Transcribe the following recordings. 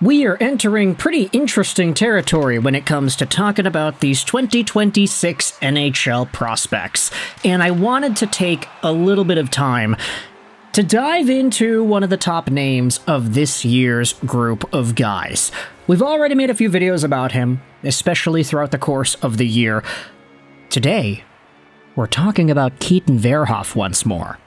We are entering pretty interesting territory when it comes to talking about these 2026 NHL prospects, and I wanted to take a little bit of time to dive into one of the top names of this year's group of guys. We've already made a few videos about him, especially throughout the course of the year. Today, we're talking about Keaton Verhoeff once more.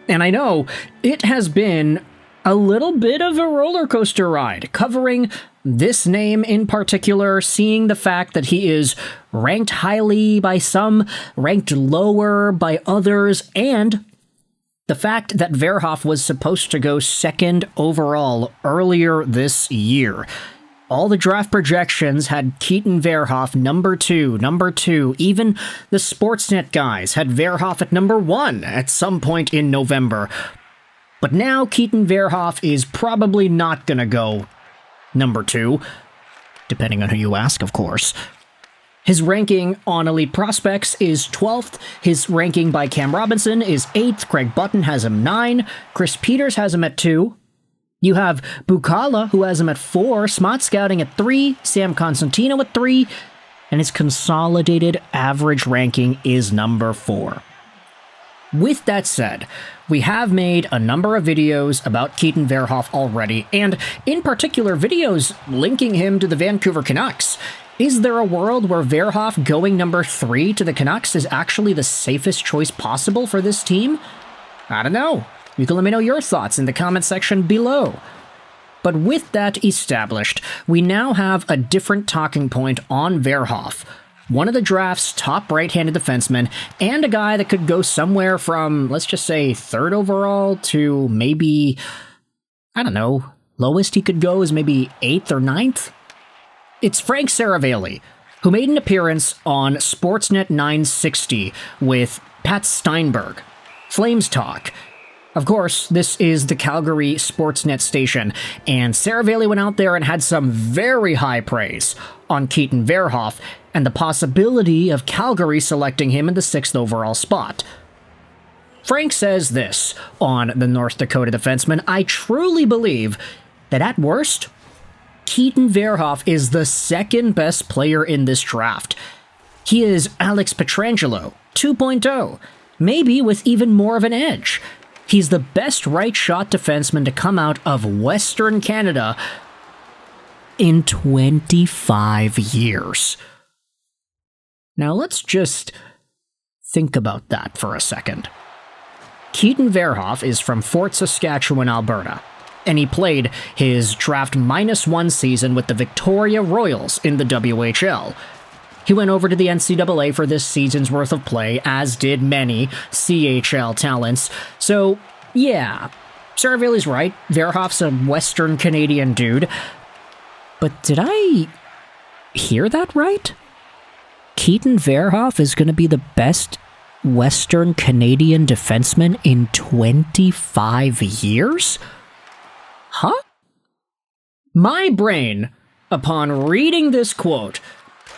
And I know it has been a little bit of a roller coaster ride, covering this name in particular, seeing the fact that he is ranked highly by some, ranked lower by others, and the fact that Verhoeff was supposed to go second overall earlier this year. All the draft projections had Keaton Verhoeff number two. Even the Sportsnet guys had Verhoeff at number 1 at some point in November. But now Keaton Verhoeff is probably not gonna go number 2, depending on who you ask, of course. His ranking on Elite Prospects is 12th, his ranking by Cam Robinson is 8th, Craig Button has him 9, Chris Peters has him at 2, you have Bukala, who has him at 4, Smart Scouting at 3, Sam Constantino at 3, and his consolidated average ranking is number 4. With that said, we have made a number of videos about Keaton Verhoeff already, and in particular videos linking him to the Vancouver Canucks. Is there a world where Verhoeff going number 3 to the Canucks is actually the safest choice possible for this team? I don't know. You can let me know your thoughts in the comment section below. But with that established, we now have a different talking point on Verhoeff. One of the draft's top right-handed defensemen, and a guy that could go somewhere from, let's just say, 3rd overall to maybe, I don't know, lowest he could go is maybe 8th or 9th? It's Frank Seravalli, who made an appearance on Sportsnet 960 with Pat Steinberg. Flames Talk. Of course, this is the Calgary Sportsnet station, and Seravalli went out there and had some very high praise on Keaton Verhoeff and the possibility of Calgary selecting him in the 6th overall spot. Frank says this on the North Dakota defenseman: "I truly believe that at worst, Keaton Verhoeff is the second best player in this draft. He is Alex Pietrangelo 2.0, maybe with even more of an edge. He's the best right-shot defenseman to come out of Western Canada in 25 years." Now let's just think about that for a second. Keaton Verhoeff is from Fort Saskatchewan, Alberta, and he played his draft -1 season with the Victoria Royals in the WHL. He went over to the NCAA for this season's worth of play, as did many CHL talents. So, yeah, Seravalli's right. Verhoeff's a Western Canadian dude. But did I hear that right? Keaton Verhoeff is going to be the best Western Canadian defenseman in 25 years? Huh? My brain, upon reading this quote,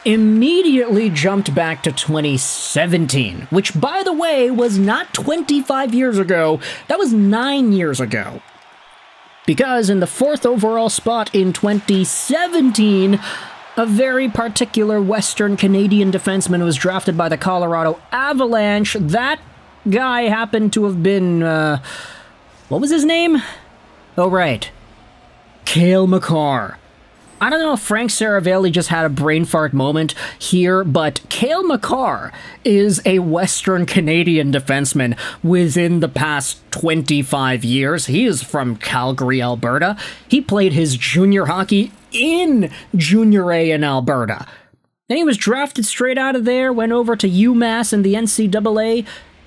immediately jumped back to 2017, which, by the way, was not 25 years ago, that was 9 years ago. Because in the 4th overall spot in 2017, a very particular Western Canadian defenseman was drafted by the Colorado Avalanche. That guy happened to have been, what was his name? Oh, right. Cale Makar. I don't know if Frank Seravalli just had a brain fart moment here, but Cale Makar is a Western Canadian defenseman within the past 25 years. He is from Calgary, Alberta. He played his junior hockey in Junior A in Alberta. Then he was drafted straight out of there, went over to UMass in the NCAA,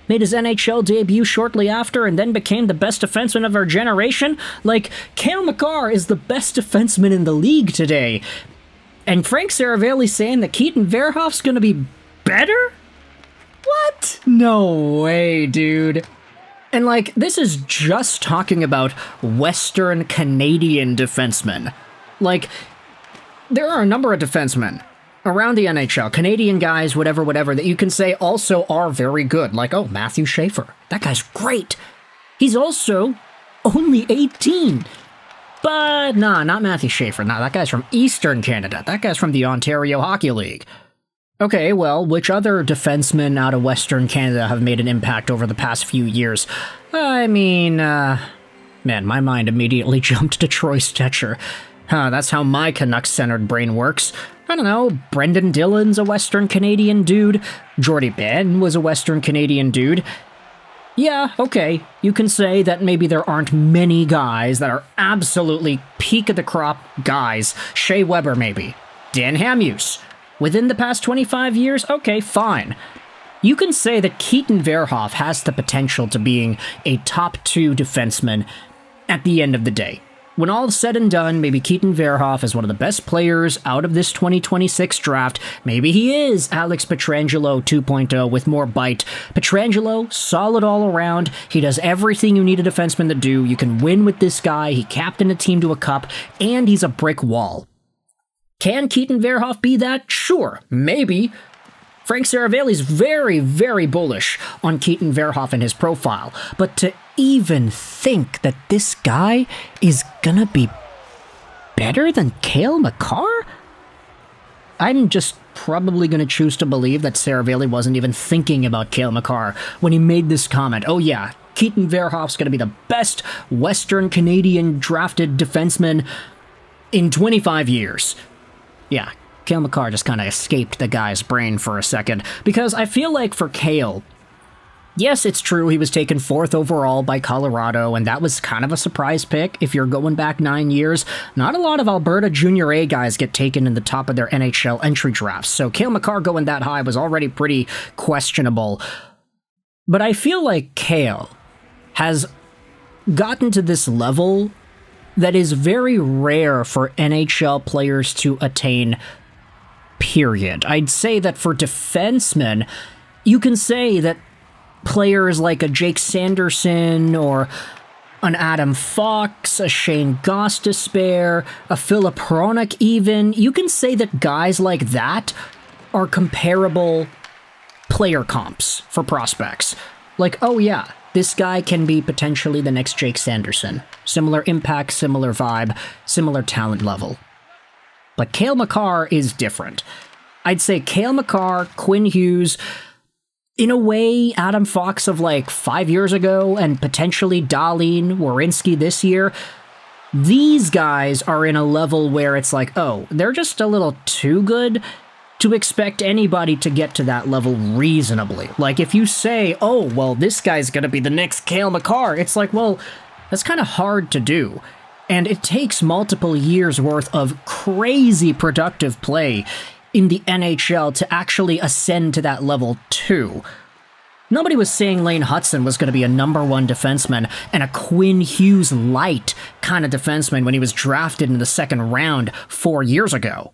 made his NHL debut shortly after, and then became the best defenseman of our generation. Like, Cale Makar is the best defenseman in the league today. And Frank Seravalli saying that Keaton Verhoeff's gonna be better? What? No way, dude. And like, this is just talking about Western Canadian defensemen. Like, there are a number of defensemen around the NHL, Canadian guys, whatever, that you can say also are very good. Like, oh, Matthew Schaefer. That guy's great. He's also only 18. But nah, not Matthew Schaefer. Nah, that guy's from Eastern Canada. That guy's from the Ontario Hockey League. Okay, well, which other defensemen out of Western Canada have made an impact over the past few years? I mean, man, my mind immediately jumped to Troy Stecher. That's how my Canucks-centered brain works. I don't know, Brendan Dillon's a Western Canadian dude. Jordy Ben was a Western Canadian dude. Yeah, okay, you can say that maybe there aren't many guys that are absolutely peak-of-the-crop guys. Shea Weber, maybe. Dan Hamhuis. Within the past 25 years? Okay, fine. You can say that Keaton Verhoeff has the potential to being a top 2 defenseman at the end of the day. When all is said and done, maybe Keaton Verhoeff is one of the best players out of this 2026 draft. Maybe he is Alex Pietrangelo 2.0 with more bite. Pietrangelo, solid all around. He does everything you need a defenseman to do. You can win with this guy. He captained a team to a cup, and he's a brick wall. Can Keaton Verhoeff be that? Sure, maybe. Frank Seravalli's very, very bullish on Keaton Verhoeff and his profile, but to even think that this guy is gonna be better than Cale Makar? I'm just probably gonna choose to believe that Seravalli wasn't even thinking about Cale Makar when he made this comment. Oh yeah, Keaton Verhoeff's gonna be the best Western Canadian drafted defenseman in 25 years. Yeah, Cale Makar just kind of escaped the guy's brain for a second, because I feel like for Cale, yes, it's true he was taken 4th overall by Colorado, and that was kind of a surprise pick if you're going back 9 years. Not a lot of Alberta Junior A guys get taken in the top of their NHL entry drafts, so Cale Makar going that high was already pretty questionable. But I feel like Cale has gotten to this level that is very rare for NHL players to attain, period. I'd say that for defensemen, you can say that players like a Jake Sanderson or an Adam Fox, a Shane Gostisbehere, a Philip Hronek even, you can say that guys like that are comparable player comps for prospects. Like, oh yeah, this guy can be potentially the next Jake Sanderson. Similar impact, similar vibe, similar talent level. But Cale Makar is different. I'd say Cale Makar, Quinn Hughes, in a way, Adam Fox of like 5 years ago, and potentially Dahlin, Werenski this year, these guys are in a level where it's like, oh, they're just a little too good to expect anybody to get to that level reasonably. Like, if you say, oh, well, this guy's gonna be the next Cale Makar, it's like, well, that's kind of hard to do. And it takes multiple years worth of crazy productive play in the NHL to actually ascend to that level too. Nobody was saying Lane Hutson was going to be a #1 defenseman and a Quinn Hughes light kind of defenseman when he was drafted in the 2nd round 4 years ago.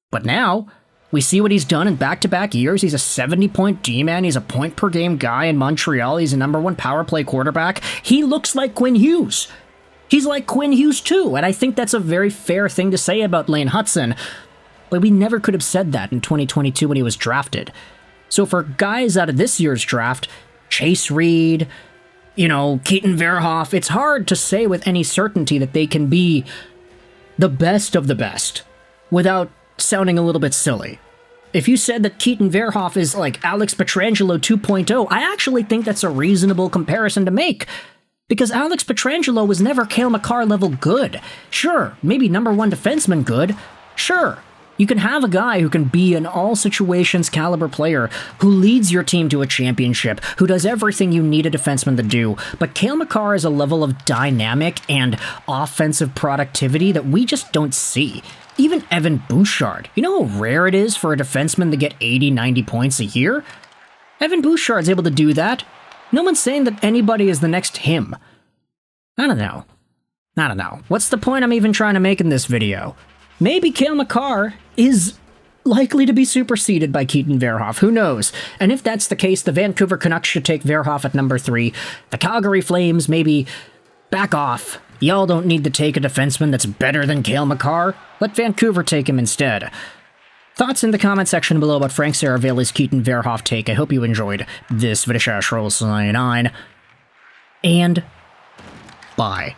But now, we see what he's done in back-to-back years. He's a 70-point D-man. He's a point-per-game guy in Montreal. He's a #1 power play quarterback. He looks like Quinn Hughes. He's like Quinn Hughes too, and I think that's a very fair thing to say about Lane Hutson. But we never could have said that in 2022 when he was drafted. So for guys out of this year's draft, Chase Reed, Keaton Verhoeff, it's hard to say with any certainty that they can be the best of the best without sounding a little bit silly. If you said that Keaton Verhoeff is like Alex Pietrangelo 2.0, I actually think that's a reasonable comparison to make. Because Alex Pietrangelo was never Cale Makar level good. Sure, maybe #1 defenseman good. Sure, you can have a guy who can be an all-situations caliber player, who leads your team to a championship, who does everything you need a defenseman to do, but Cale Makar is a level of dynamic and offensive productivity that we just don't see. Even Evan Bouchard. You know how rare it is for a defenseman to get 80, 90 points a year? Evan Bouchard's able to do that. No one's saying that anybody is the next him. I don't know. What's the point I'm even trying to make in this video? Maybe Cale Makar is likely to be superseded by Keaton Verhoeff. Who knows? And if that's the case, the Vancouver Canucks should take Verhoeff at #3. The Calgary Flames maybe back off. Y'all don't need to take a defenseman that's better than Cale Makar. Let Vancouver take him instead. Thoughts in the comment section below about Frank Seravalli's Keaton Verhoeff take. I hope you enjoyed this video. And bye.